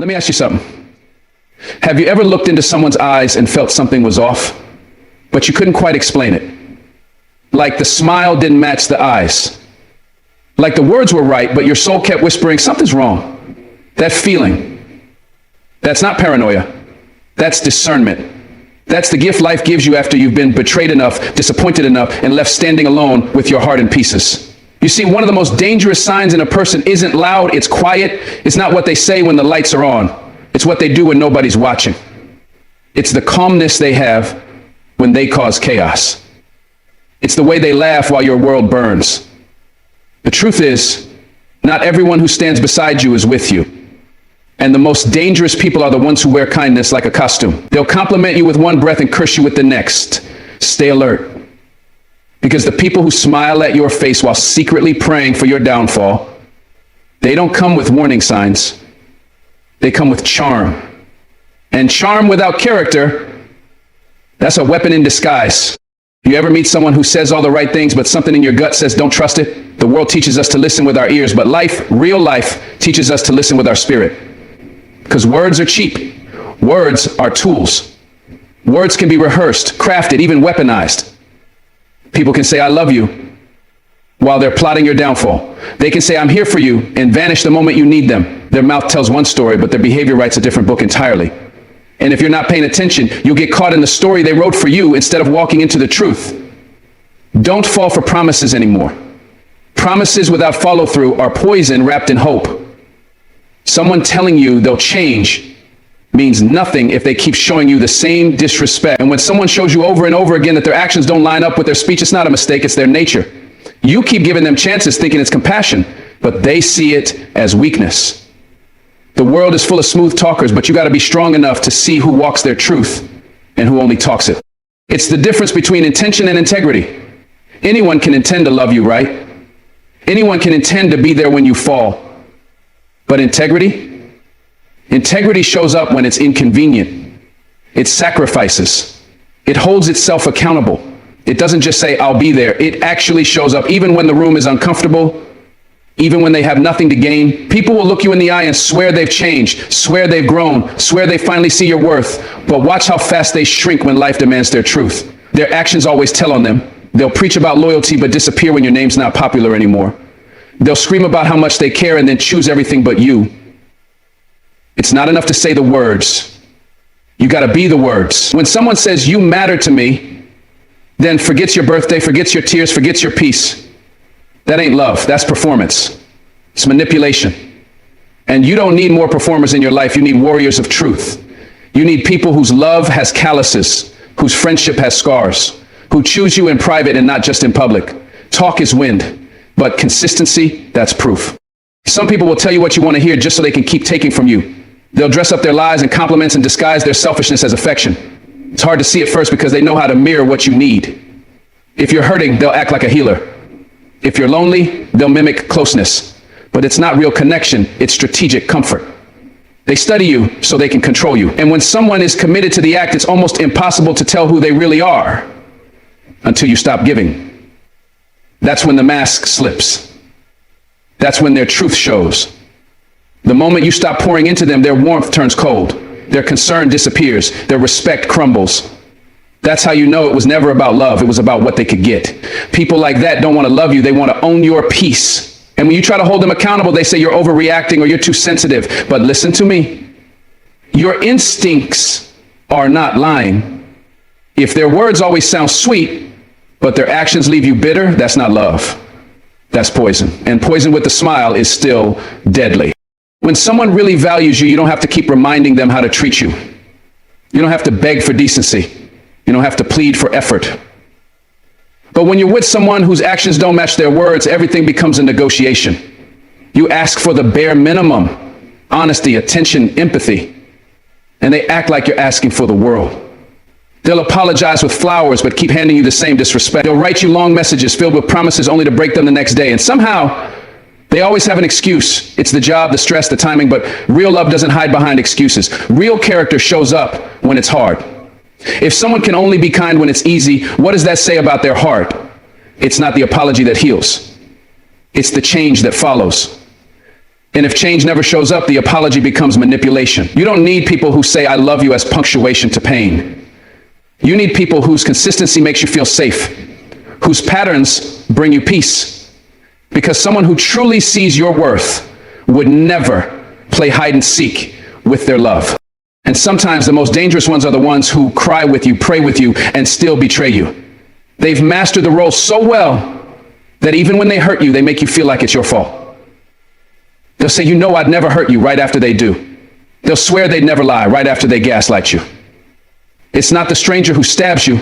Let me ask you something. Have you ever looked into someone's eyes and felt something was off, but you couldn't quite explain it? Like the smile didn't match the eyes. Like the words were right, but your soul kept whispering, something's wrong. That feeling, that's not paranoia. That's discernment. That's the gift life gives you after you've been betrayed enough, disappointed enough, and left standing alone with your heart in pieces. You see, one of the most dangerous signs in a person isn't loud, it's quiet. It's not what they say when the lights are on. It's what they do when nobody's watching. It's the calmness they have when they cause chaos. It's the way they laugh while your world burns. The truth is, not everyone who stands beside you is with you. And the most dangerous people are the ones who wear kindness like a costume. They'll compliment you with one breath and curse you with the next. Stay alert. Because the people who smile at your face while secretly praying for your downfall, they don't come with warning signs. They come with charm. And charm without character, that's a weapon in disguise. You ever meet someone who says all the right things, but something in your gut says don't trust it? The world teaches us to listen with our ears, but life, real life, teaches us to listen with our spirit. Because words are cheap. Words are tools. Words can be rehearsed, crafted, even weaponized. People can say, I love you, while they're plotting your downfall. They can say, I'm here for you, and vanish the moment you need them. Their mouth tells one story, but their behavior writes a different book entirely. And if you're not paying attention, you'll get caught in the story they wrote for you instead of walking into the truth. Don't fall for promises anymore. Promises without follow-through are poison wrapped in hope. Someone telling you they'll change means nothing if they keep showing you the same disrespect. And when someone shows you over and over again that their actions don't line up with their speech, it's not a mistake, it's their nature. You keep giving them chances thinking it's compassion, but they see it as weakness. The world is full of smooth talkers, but you got to be strong enough to see who walks their truth and who only talks it. It's the difference between intention and integrity. Anyone can intend to love you, right? Anyone can intend to be there when you fall. But integrity? Integrity shows up when it's inconvenient. It sacrifices. It holds itself accountable. It doesn't just say, I'll be there. It actually shows up even when the room is uncomfortable, even when they have nothing to gain. People will look you in the eye and swear they've changed, swear they've grown, swear they finally see your worth. But watch how fast they shrink when life demands their truth. Their actions always tell on them. They'll preach about loyalty but disappear when your name's not popular anymore. They'll scream about how much they care and then choose everything but you. It's not enough to say the words. You got to be the words. When someone says, you matter to me, then forgets your birthday, forgets your tears, forgets your peace. That ain't love. That's performance. It's manipulation. And you don't need more performers in your life. You need warriors of truth. You need people whose love has calluses, whose friendship has scars, who choose you in private and not just in public. Talk is wind. But consistency, that's proof. Some people will tell you what you want to hear just so they can keep taking from you. They'll dress up their lies and compliments and disguise their selfishness as affection. It's hard to see at first because they know how to mirror what you need. If you're hurting, they'll act like a healer. If you're lonely, they'll mimic closeness. But it's not real connection, it's strategic comfort. They study you so they can control you. And when someone is committed to the act, it's almost impossible to tell who they really are until you stop giving. That's when the mask slips. That's when their truth shows. The moment you stop pouring into them, their warmth turns cold. Their concern disappears. Their respect crumbles. That's how you know it was never about love. It was about what they could get. People like that don't want to love you. They want to own your peace. And when you try to hold them accountable, they say you're overreacting or you're too sensitive. But listen to me. Your instincts are not lying. If their words always sound sweet, but their actions leave you bitter, that's not love. That's poison. And poison with a smile is still deadly. When someone really values you, you don't have to keep reminding them how to treat you. You don't have to beg for decency. You don't have to plead for effort. But when you're with someone whose actions don't match their words, everything becomes a negotiation. You ask for the bare minimum: honesty, attention, empathy. And they act like you're asking for the world. They'll apologize with flowers, but keep handing you the same disrespect. They'll write you long messages filled with promises only to break them the next day. And somehow, they always have an excuse. It's the job, the stress, the timing, but real love doesn't hide behind excuses. Real character shows up when it's hard. If someone can only be kind when it's easy, what does that say about their heart? It's not the apology that heals. It's the change that follows. And if change never shows up, the apology becomes manipulation. You don't need people who say, I love you as punctuation to pain. You need people whose consistency makes you feel safe, whose patterns bring you peace. Because someone who truly sees your worth would never play hide and seek with their love. And sometimes the most dangerous ones are the ones who cry with you, pray with you, and still betray you. They've mastered the role so well that even when they hurt you, they make you feel like it's your fault. They'll say, you know I'd never hurt you, right after they do. They'll swear they'd never lie, right after they gaslight you. It's not the stranger who stabs you.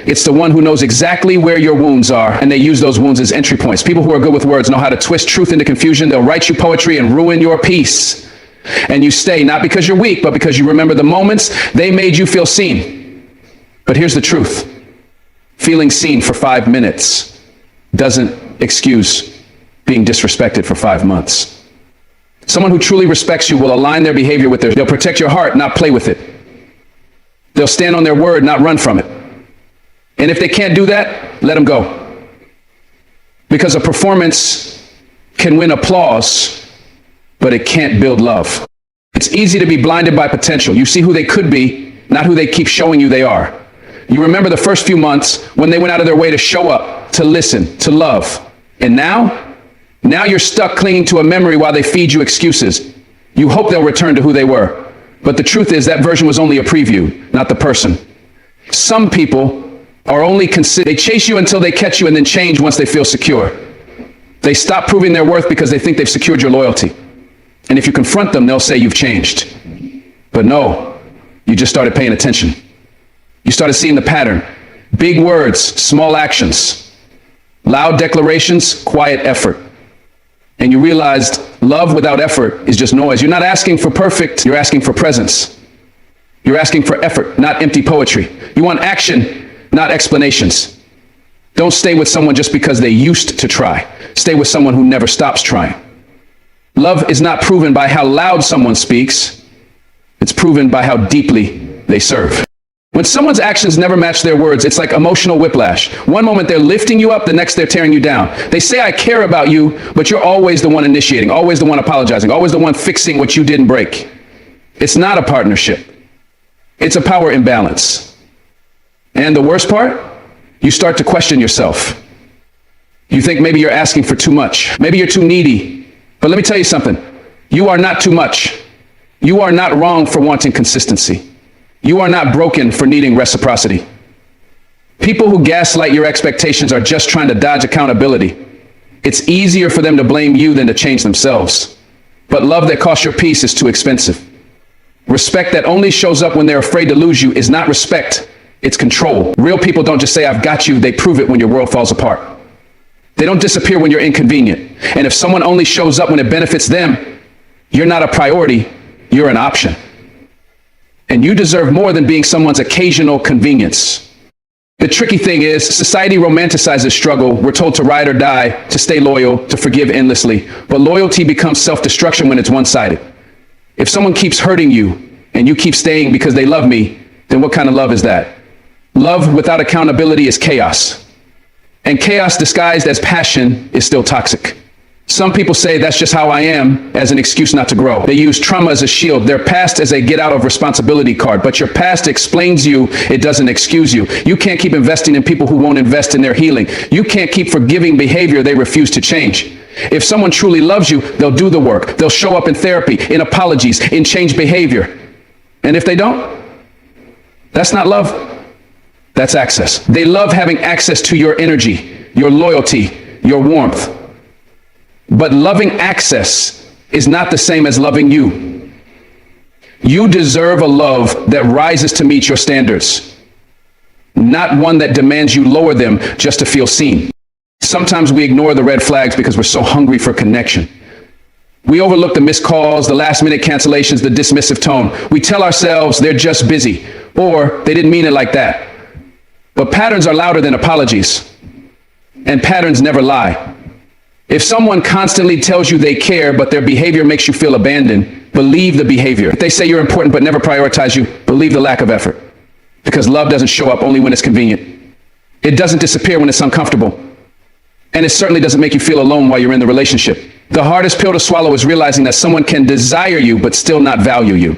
It's the one who knows exactly where your wounds are, and they use those wounds as entry points. People who are good with words know how to twist truth into confusion. They'll write you poetry and ruin your peace. And you stay, not because you're weak, but because you remember the moments they made you feel seen. But here's the truth. Feeling seen for 5 minutes doesn't excuse being disrespected for 5 months. Someone who truly respects you will align their behavior with theirs. They'll protect your heart, not play with it. They'll stand on their word, not run from it. And if they can't do that, let them go. Because a performance can win applause, but it can't build love. It's easy to be blinded by potential. You see who they could be, not who they keep showing you they are. You remember the first few months when they went out of their way to show up, to listen, to love. And now you're stuck clinging to a memory while they feed you excuses. You hope they'll return to who they were. But the truth is that version was only a preview, not the person. Some people are only they chase you until they catch you and then change once they feel secure. They stop proving their worth because they think they've secured your loyalty. And if you confront them, they'll say you've changed. But no, you just started paying attention. You started seeing the pattern. Big words, small actions. Loud declarations, quiet effort. And you realized love without effort is just noise. You're not asking for perfect, you're asking for presence. You're asking for effort, not empty poetry. You want action, not explanations. Don't stay with someone just because they used to try. Stay with someone who never stops trying. Love is not proven by how loud someone speaks. It's proven by how deeply they serve. When someone's actions never match their words, it's like emotional whiplash. One moment they're lifting you up, the next they're tearing you down. They say, I care about you, but you're always the one initiating, always the one apologizing, always the one fixing what you didn't break. It's not a partnership. It's a power imbalance. And the worst part, you start to question yourself. You think maybe you're asking for too much. Maybe you're too needy. But let me tell you something. You are not too much. You are not wrong for wanting consistency. You are not broken for needing reciprocity. People who gaslight your expectations are just trying to dodge accountability. It's easier for them to blame you than to change themselves. But love that costs your peace is too expensive. Respect that only shows up when they're afraid to lose you is not respect, it's control. Real people don't just say, I've got you, they prove it when your world falls apart. They don't disappear when you're inconvenient. And if someone only shows up when it benefits them, you're not a priority, you're an option. And you deserve more than being someone's occasional convenience. The tricky thing is, society romanticizes struggle. We're told to ride or die, to stay loyal, to forgive endlessly. But loyalty becomes self-destruction when it's one-sided. If someone keeps hurting you and you keep staying because they love me, then what kind of love is that? Love without accountability is chaos. And chaos disguised as passion is still toxic. Some people say that's just how I am as an excuse not to grow. They use trauma as a shield, their past as a get out of responsibility card. But your past explains you, it doesn't excuse you. You can't keep investing in people who won't invest in their healing. You can't keep forgiving behavior they refuse to change. If someone truly loves you, they'll do the work. They'll show up in therapy, in apologies, in changed behavior. And if they don't, that's not love. That's access. They love having access to your energy, your loyalty, your warmth. But loving access is not the same as loving you. You deserve a love that rises to meet your standards, not one that demands you lower them just to feel seen. Sometimes we ignore the red flags because we're so hungry for connection. We overlook the missed calls, the last-minute cancellations, the dismissive tone. We tell ourselves they're just busy, or they didn't mean it like that. But patterns are louder than apologies, and patterns never lie. If someone constantly tells you they care, but their behavior makes you feel abandoned, believe the behavior. If they say you're important but never prioritize you, believe the lack of effort. Because love doesn't show up only when it's convenient. It doesn't disappear when it's uncomfortable. And it certainly doesn't make you feel alone while you're in the relationship. The hardest pill to swallow is realizing that someone can desire you but still not value you.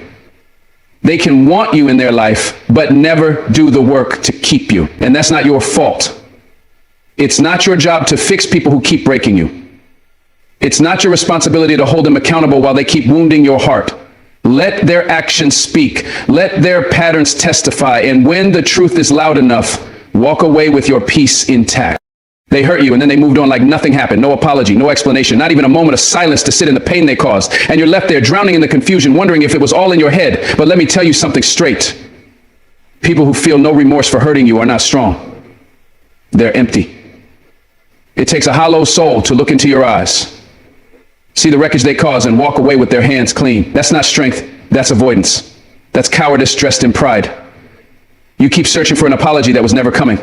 They can want you in their life but never do the work to keep you. And that's not your fault. It's not your job to fix people who keep breaking you. It's not your responsibility to hold them accountable while they keep wounding your heart. Let their actions speak. Let their patterns testify. And when the truth is loud enough, walk away with your peace intact. They hurt you and then they moved on like nothing happened. No apology, no explanation, not even a moment of silence to sit in the pain they caused. And you're left there drowning in the confusion, wondering if it was all in your head. But let me tell you something straight. People who feel no remorse for hurting you are not strong. They're empty. It takes a hollow soul to look into your eyes, see the wreckage they cause, and walk away with their hands clean. That's not strength, that's avoidance. That's cowardice dressed in pride. You keep searching for an apology that was never coming.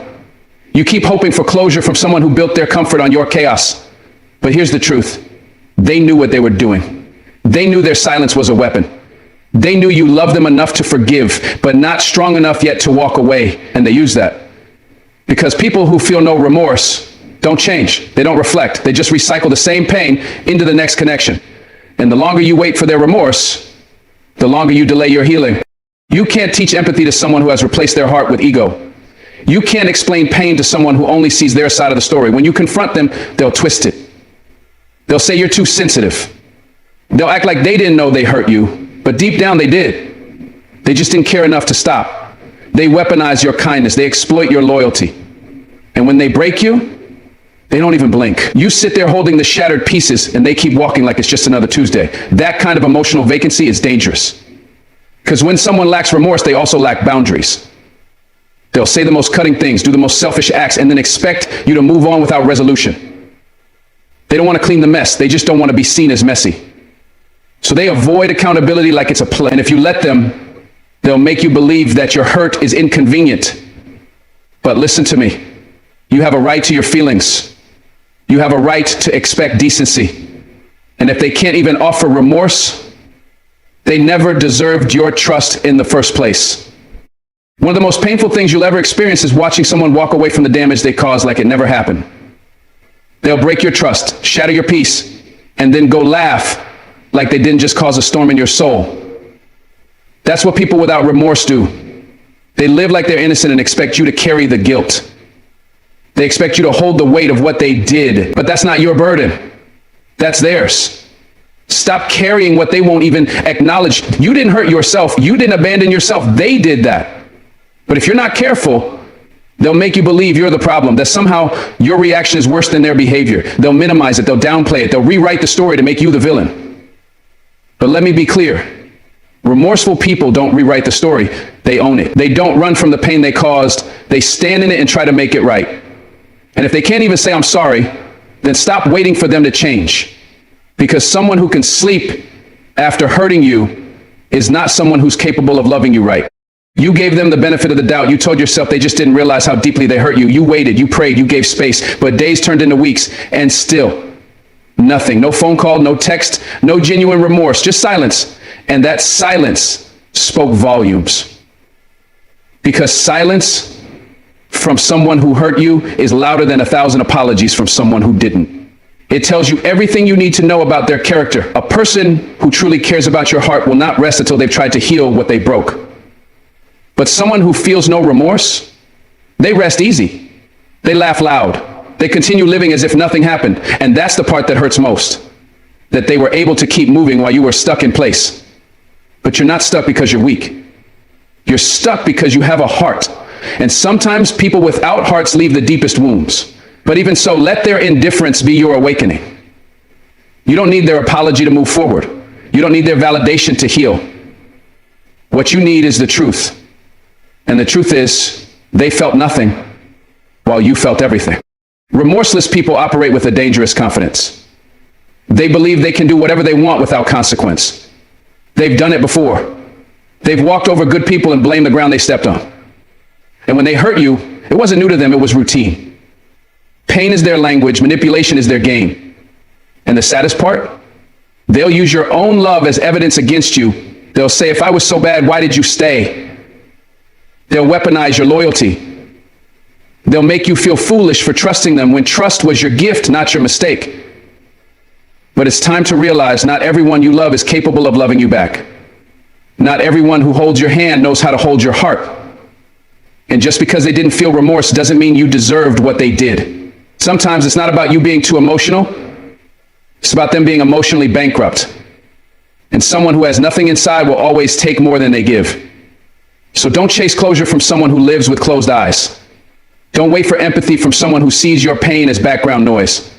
You keep hoping for closure from someone who built their comfort on your chaos. But here's the truth. They knew what they were doing. They knew their silence was a weapon. They knew you loved them enough to forgive, but not strong enough yet to walk away. And they used that. Because people who feel no remorse don't change. They don't reflect. They just recycle the same pain into the next connection. And the longer you wait for their remorse, the longer you delay your healing. You can't teach empathy to someone who has replaced their heart with ego. You can't explain pain to someone who only sees their side of the story. When you confront them, they'll twist it. They'll say you're too sensitive. They'll act like they didn't know they hurt you, but deep down they did. They just didn't care enough to stop. They weaponize your kindness. They exploit your loyalty. And when they break you, they don't even blink. You sit there holding the shattered pieces and they keep walking like it's just another Tuesday. That kind of emotional vacancy is dangerous. Because when someone lacks remorse, they also lack boundaries. They'll say the most cutting things, do the most selfish acts, and then expect you to move on without resolution. They don't want to clean the mess. They just don't want to be seen as messy. So they avoid accountability like it's a play. And if you let them, they'll make you believe that your hurt is inconvenient. But listen to me. You have a right to your feelings. You have a right to expect decency. And if they can't even offer remorse, they never deserved your trust in the first place. One of the most painful things you'll ever experience is watching someone walk away from the damage they caused like it never happened. They'll break your trust, shatter your peace, and then go laugh like they didn't just cause a storm in your soul. That's what people without remorse do. They live like they're innocent and expect you to carry the guilt. They expect you to hold the weight of what they did, but that's not your burden. That's theirs. Stop carrying what they won't even acknowledge. You didn't hurt yourself. You didn't abandon yourself. They did that. But if you're not careful, they'll make you believe you're the problem, that somehow your reaction is worse than their behavior. They'll minimize it. They'll downplay it. They'll rewrite the story to make you the villain. But let me be clear. Remorseful people don't rewrite the story. They own it. They don't run from the pain they caused. They stand in it and try to make it right. And if they can't even say, I'm sorry, then stop waiting for them to change. Because someone who can sleep after hurting you is not someone who's capable of loving you right. You gave them the benefit of the doubt. You told yourself they just didn't realize how deeply they hurt you. You waited, you prayed, you gave space, but days turned into weeks, and still nothing. No phone call, no text, no genuine remorse, just silence. And that silence spoke volumes. Because silence from someone who hurt you is louder than 1,000 apologies from someone who didn't. It tells you everything you need to know about their character. A person who truly cares about your heart will not rest until they've tried to heal what they broke. But someone who feels no remorse, they rest easy. They laugh loud. They continue living as if nothing happened. And that's the part that hurts most. That they were able to keep moving while you were stuck in place. But you're not stuck because you're weak. You're stuck because you have a heart. And sometimes people without hearts leave the deepest wounds. But even so, let their indifference be your awakening. You don't need their apology to move forward. You don't need their validation to heal. What you need is the truth. And the truth is, they felt nothing while you felt everything. Remorseless people operate with a dangerous confidence. They believe they can do whatever they want without consequence. They've done it before. They've walked over good people and blamed the ground they stepped on. And when they hurt you, it wasn't new to them, it was routine. Pain is their language, manipulation is their game. And the saddest part, they'll use your own love as evidence against you. They'll say, if I was so bad, why did you stay? They'll weaponize your loyalty. They'll make you feel foolish for trusting them when trust was your gift, not your mistake. But it's time to realize not everyone you love is capable of loving you back. Not everyone who holds your hand knows how to hold your heart. And just because they didn't feel remorse doesn't mean you deserved what they did. Sometimes it's not about you being too emotional. It's about them being emotionally bankrupt. And someone who has nothing inside will always take more than they give. So don't chase closure from someone who lives with closed eyes. Don't wait for empathy from someone who sees your pain as background noise.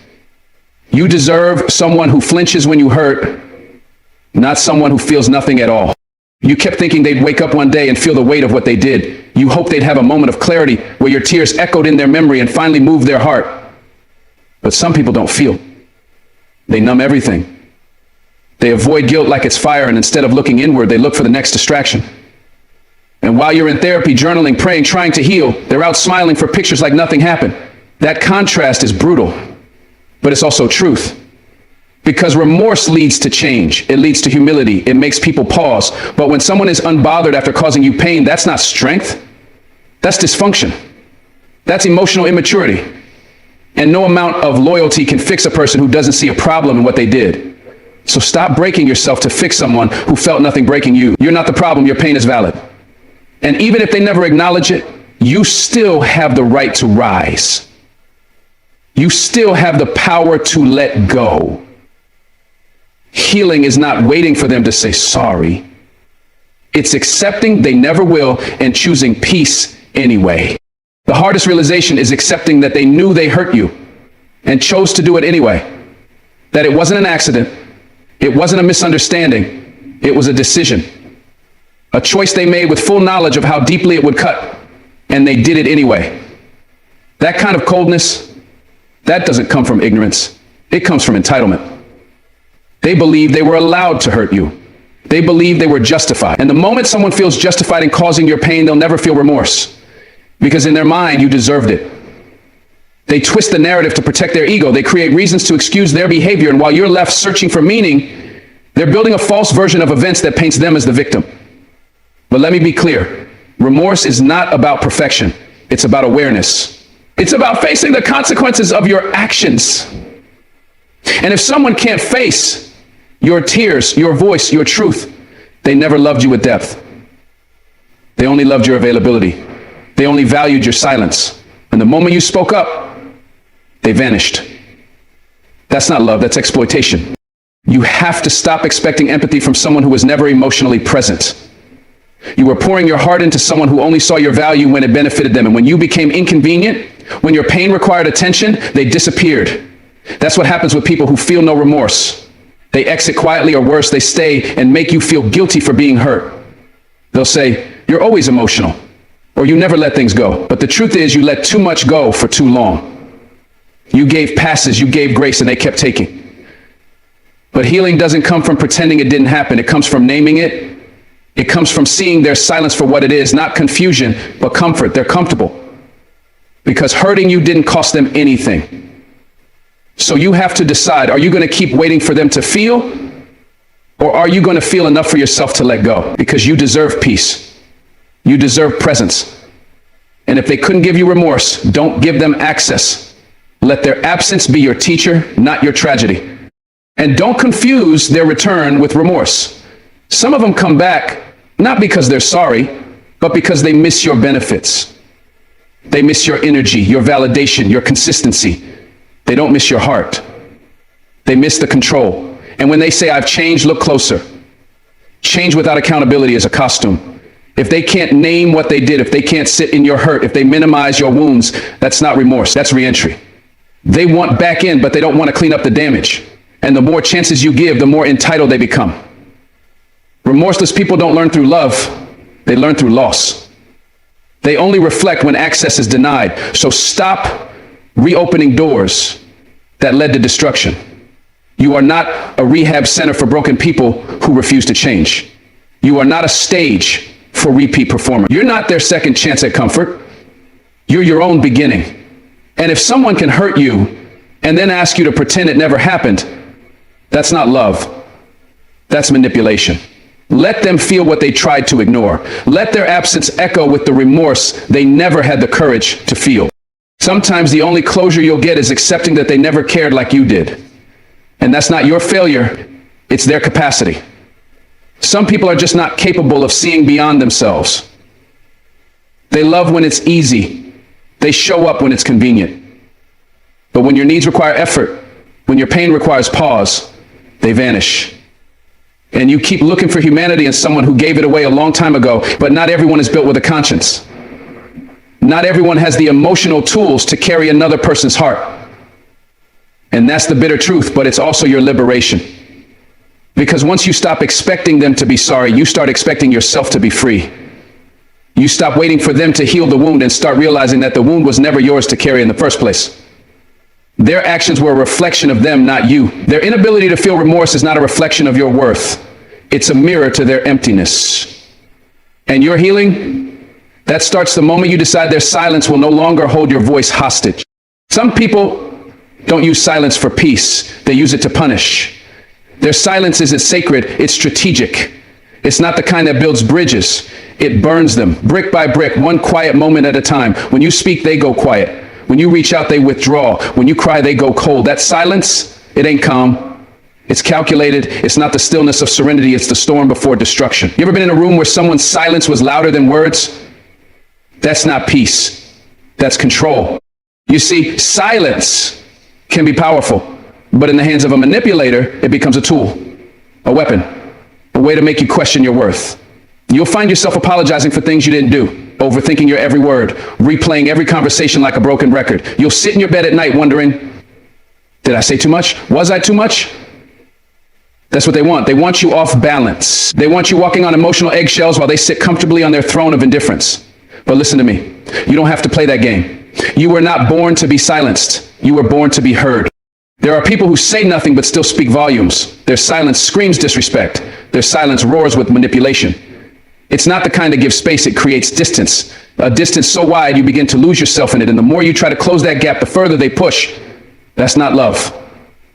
You deserve someone who flinches when you hurt, not someone who feels nothing at all. You kept thinking they'd wake up one day and feel the weight of what they did. You hoped they'd have a moment of clarity where your tears echoed in their memory and finally moved their heart. But some people don't feel. They numb everything. They avoid guilt like it's fire, and instead of looking inward, they look for the next distraction. And while you're in therapy, journaling, praying, trying to heal, they're out smiling for pictures like nothing happened. That contrast is brutal, but it's also truth. Because remorse leads to change. It leads to humility. It makes people pause. But when someone is unbothered after causing you pain, that's not strength. That's dysfunction. That's emotional immaturity. And no amount of loyalty can fix a person who doesn't see a problem in what they did. So stop breaking yourself to fix someone who felt nothing breaking you. You're not the problem. Your pain is valid. And even if they never acknowledge it, you still have the right to rise. You still have the power to let go. Healing is not waiting for them to say sorry. It's accepting they never will and choosing peace anyway. The hardest realization is accepting that they knew they hurt you and chose to do it anyway. That it wasn't an accident. It wasn't a misunderstanding. It was a decision. A choice they made with full knowledge of how deeply it would cut, and they did it anyway. That kind of coldness, that doesn't come from ignorance. It comes from entitlement. They believe they were allowed to hurt you. They believe they were justified. And the moment someone feels justified in causing your pain, they'll never feel remorse. Because in their mind, you deserved it. They twist the narrative to protect their ego. They create reasons to excuse their behavior. And while you're left searching for meaning, they're building a false version of events that paints them as the victim. But let me be clear. Remorse is not about perfection. It's about awareness. It's about facing the consequences of your actions. And if someone can't face your tears, your voice, your truth, they never loved you with depth. They only loved your availability. They only valued your silence. And the moment you spoke up, they vanished. That's not love, that's exploitation. You have to stop expecting empathy from someone who was never emotionally present. You were pouring your heart into someone who only saw your value when it benefited them. And when you became inconvenient, when your pain required attention, they disappeared. That's what happens with people who feel no remorse. They exit quietly, or worse, they stay and make you feel guilty for being hurt. They'll say, "You're always emotional," or "You never let things go." But the truth is, you let too much go for too long. You gave passes, you gave grace, and they kept taking. But healing doesn't come from pretending it didn't happen. It comes from naming it. It comes from seeing their silence for what it is, not confusion, but comfort. They're comfortable. Because hurting you didn't cost them anything. So you have to decide, are you going to keep waiting for them to feel? Or are you going to feel enough for yourself to let go? Because you deserve peace. You deserve presence. And if they couldn't give you remorse, don't give them access. Let their absence be your teacher, not your tragedy. And don't confuse their return with remorse. Some of them come back, not because they're sorry, but because they miss your benefits. They miss your energy, your validation, your consistency. They don't miss your heart. They miss the control. And when they say, "I've changed," look closer. Change without accountability is a costume. If they can't name what they did, if they can't sit in your hurt, if they minimize your wounds, that's not remorse, that's reentry. They want back in, but they don't want to clean up the damage. And the more chances you give, the more entitled they become. Remorseless people don't learn through love, they learn through loss. They only reflect when access is denied. So stop reopening doors that led to destruction. You are not a rehab center for broken people who refuse to change. You are not a stage for repeat performers. You're not their second chance at comfort. You're your own beginning. And if someone can hurt you and then ask you to pretend it never happened, that's not love. That's manipulation. Let them feel what they tried to ignore. Let their absence echo with the remorse they never had the courage to feel. Sometimes the only closure you'll get is accepting that they never cared like you did. And that's not your failure, it's their capacity. Some people are just not capable of seeing beyond themselves. They love when it's easy. They show up when it's convenient. But when your needs require effort, when your pain requires pause, they vanish. And you keep looking for humanity in someone who gave it away a long time ago, but not everyone is built with a conscience. Not everyone has the emotional tools to carry another person's heart. And that's the bitter truth, but it's also your liberation. Because once you stop expecting them to be sorry, you start expecting yourself to be free. You stop waiting for them to heal the wound and start realizing that the wound was never yours to carry in the first place. Their actions were a reflection of them, not you. Their inability to feel remorse is not a reflection of your worth. It's a mirror to their emptiness. And your healing, that starts the moment you decide their silence will no longer hold your voice hostage. Some people don't use silence for peace. They use it to punish. Their silence isn't sacred, it's strategic. It's not the kind that builds bridges. It burns them, brick by brick, one quiet moment at a time. When you speak, they go quiet. When you reach out, they withdraw. When you cry, they go cold. That silence, it ain't calm. It's calculated. It's not the stillness of serenity. It's the storm before destruction. You ever been in a room where someone's silence was louder than words? That's not peace. That's control. You see, silence can be powerful, but in the hands of a manipulator, it becomes a tool, a weapon, a way to make you question your worth. You'll find yourself apologizing for things you didn't do, overthinking your every word, replaying every conversation like a broken record. You'll sit in your bed at night wondering, did I say too much? Was I too much? That's what they want. They want you off balance. They want you walking on emotional eggshells while they sit comfortably on their throne of indifference. But listen to me. You don't have to play that game. You were not born to be silenced. You were born to be heard. There are people who say nothing but still speak volumes. Their silence screams disrespect. Their silence roars with manipulation. It's not the kind that gives space, it creates distance. A distance so wide you begin to lose yourself in it, and the more you try to close that gap, the further they push. That's not love.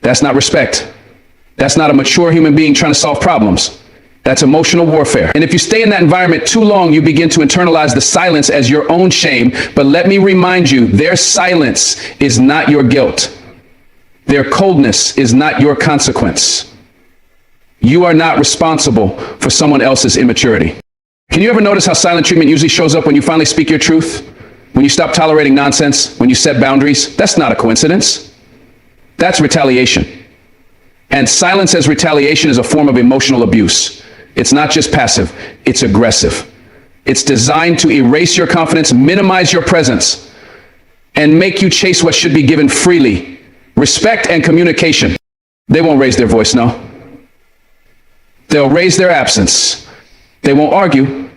That's not respect. That's not a mature human being trying to solve problems. That's emotional warfare. And if you stay in that environment too long, you begin to internalize the silence as your own shame. But let me remind you, their silence is not your guilt. Their coldness is not your consequence. You are not responsible for someone else's immaturity. Can you ever notice how silent treatment usually shows up when you finally speak your truth? When you stop tolerating nonsense, when you set boundaries? That's not a coincidence. That's retaliation. And silence as retaliation is a form of emotional abuse. It's not just passive, it's aggressive. It's designed to erase your confidence, minimize your presence, and make you chase what should be given freely. Respect and communication. They won't raise their voice, no. They'll raise their absence. They won't argue.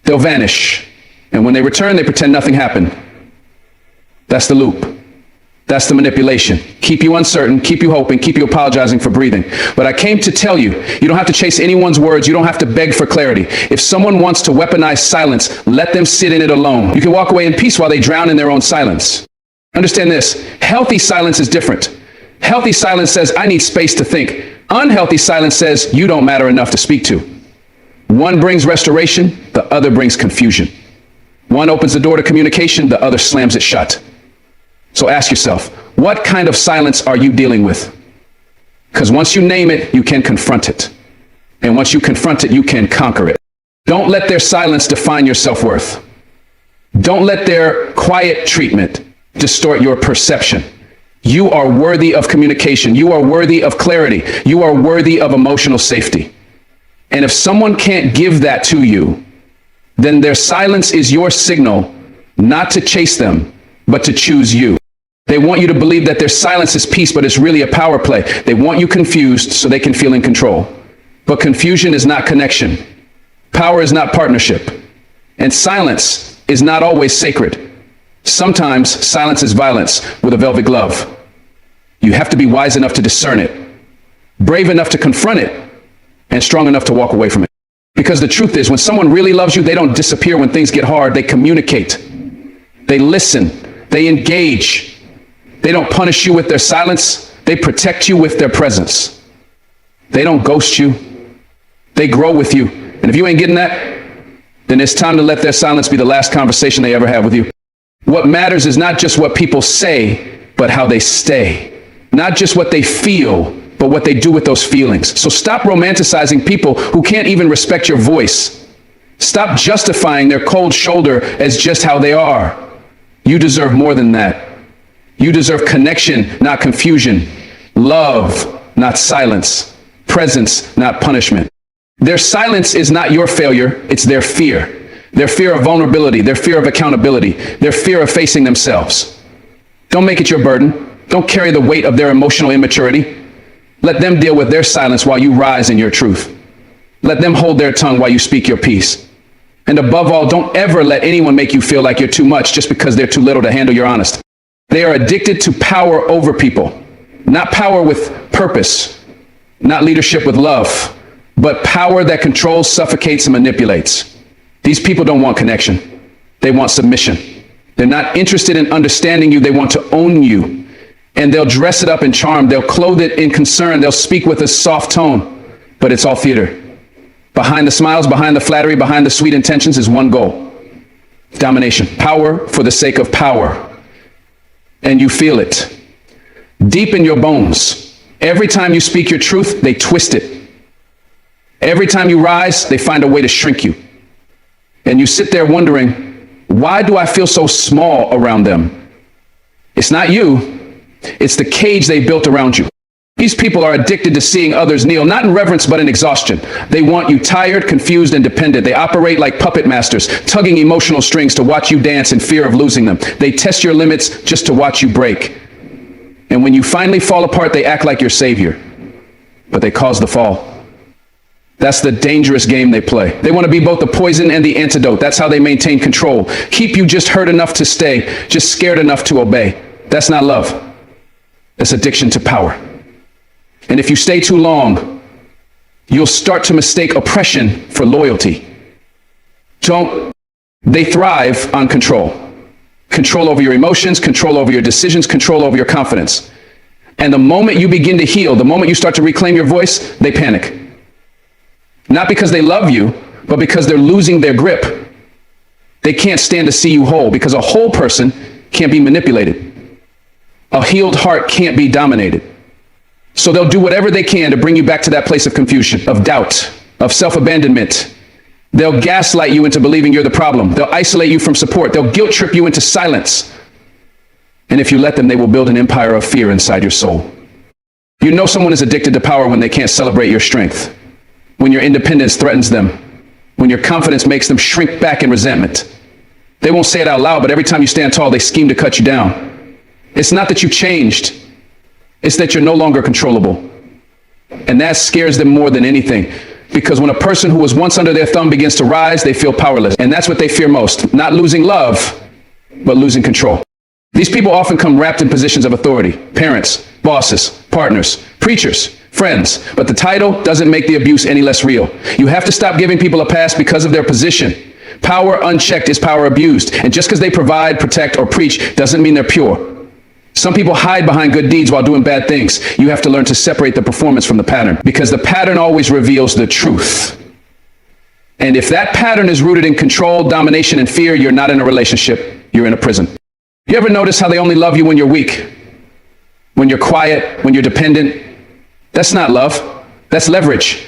They'll vanish. And when they return, they pretend nothing happened. That's the loop. That's the manipulation. Keep you uncertain, keep you hoping, keep you apologizing for breathing. But I came to tell you, you don't have to chase anyone's words. You don't have to beg for clarity. If someone wants to weaponize silence, let them sit in it alone. You can walk away in peace while they drown in their own silence. Understand this. Healthy silence is different. Healthy silence says, I need space to think. Unhealthy silence says, you don't matter enough to speak to. One brings restoration, the other brings confusion. One opens the door to communication, the other slams it shut. So ask yourself, what kind of silence are you dealing with? Because once you name it, you can confront it. And once you confront it, you can conquer it. Don't let their silence define your self-worth. Don't let their quiet treatment distort your perception. You are worthy of communication. You are worthy of clarity. You are worthy of emotional safety. And if someone can't give that to you, then their silence is your signal not to chase them, but to choose you. They want you to believe that their silence is peace, but it's really a power play. They want you confused so they can feel in control. But confusion is not connection. Power is not partnership. And silence is not always sacred. Sometimes silence is violence with a velvet glove. You have to be wise enough to discern it, brave enough to confront it, and strong enough to walk away from it. Because the truth is, when someone really loves you, they don't disappear when things get hard. They communicate. They listen. They engage. They don't punish you with their silence. They protect you with their presence. They don't ghost you. They grow with you. And if you ain't getting that, then it's time to let their silence be the last conversation they ever have with you. What matters is not just what people say, but how they stay. Not just what they feel, but what they do with those feelings. So stop romanticizing people who can't even respect your voice. Stop justifying their cold shoulder as just how they are. You deserve more than that. You deserve connection, not confusion. Love, not silence. Presence, not punishment. Their silence is not your failure, it's their fear. Their fear of vulnerability, their fear of accountability, their fear of facing themselves. Don't make it your burden. Don't carry the weight of their emotional immaturity. Let them deal with their silence while you rise in your truth. Let them hold their tongue while you speak your peace. And above all, don't ever let anyone make you feel like you're too much just because they're too little to handle your honesty. They are addicted to power over people, not power with purpose, not leadership with love, but power that controls, suffocates, and manipulates. These people don't want connection. They want submission. They're not interested in understanding you. They want to own you. And they'll dress it up in charm. They'll clothe it in concern. They'll speak with a soft tone, but it's all theater. Behind the smiles, behind the flattery, behind the sweet intentions is one goal: domination. Power for the sake of power. And you feel it deep in your bones. Every time you speak your truth, they twist it. Every time you rise, they find a way to shrink you. And you sit there wondering, why do I feel so small around them? It's not you. It's the cage they built around you. These people are addicted to seeing others kneel, not in reverence, but in exhaustion. They want you tired, confused, and dependent. They operate like puppet masters, tugging emotional strings to watch you dance in fear of losing them. They test your limits just to watch you break. And when you finally fall apart, they act like your savior, but they cause the fall. That's the dangerous game they play. They want to be both the poison and the antidote. That's how they maintain control. Keep you just hurt enough to stay, just scared enough to obey. That's not love. That's addiction to power. And if you stay too long, you'll start to mistake oppression for loyalty. They thrive on control. Control over your emotions, control over your decisions, control over your confidence. And the moment you begin to heal, the moment you start to reclaim your voice, they panic. Not because they love you, but because they're losing their grip. They can't stand to see you whole, because a whole person can't be manipulated. A healed heart can't be dominated. So they'll do whatever they can to bring you back to that place of confusion, of doubt, of self-abandonment. They'll gaslight you into believing you're the problem. They'll isolate you from support. They'll guilt trip you into silence. And if you let them, they will build an empire of fear inside your soul. You know someone is addicted to power when they can't celebrate your strength, when your independence threatens them, when your confidence makes them shrink back in resentment. They won't say it out loud, but every time you stand tall, they scheme to cut you down. It's not that you changed. It's that you're no longer controllable. And that scares them more than anything. Because when a person who was once under their thumb begins to rise, they feel powerless. And that's what they fear most. Not losing love, but losing control. These people often come wrapped in positions of authority. Parents, bosses, partners, preachers, friends. But the title doesn't make the abuse any less real. You have to stop giving people a pass because of their position. Power unchecked is power abused. And just because they provide, protect, or preach doesn't mean they're pure. Some people hide behind good deeds while doing bad things. You have to learn to separate the performance from the pattern, because the pattern always reveals the truth. And if that pattern is rooted in control, domination, and fear, you're not in a relationship, you're in a prison. You ever notice how they only love you when you're weak? When you're quiet, when you're dependent? That's not love, that's leverage.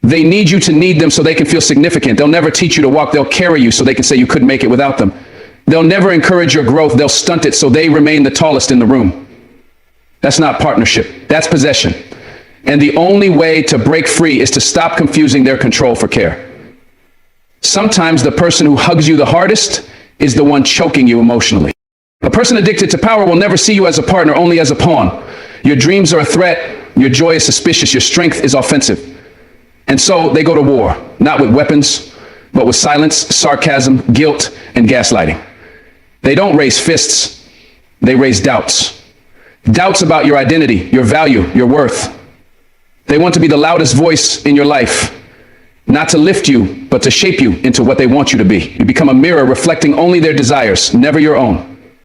They need you to need them so they can feel significant. They'll never teach you to walk, they'll carry you so they can say you couldn't make it without them. They'll never encourage your growth. They'll stunt it so they remain the tallest in the room. That's not partnership. That's possession. And the only way to break free is to stop confusing their control for care. Sometimes the person who hugs you the hardest is the one choking you emotionally. A person addicted to power will never see you as a partner, only as a pawn. Your dreams are a threat. Your joy is suspicious. Your strength is offensive. And so they go to war, not with weapons, but with silence, sarcasm, guilt, and gaslighting. They don't raise fists, they raise doubts. Doubts about your identity, your value, your worth. They want to be the loudest voice in your life, not to lift you, but to shape you into what they want you to be. You become a mirror reflecting only their desires, never your own.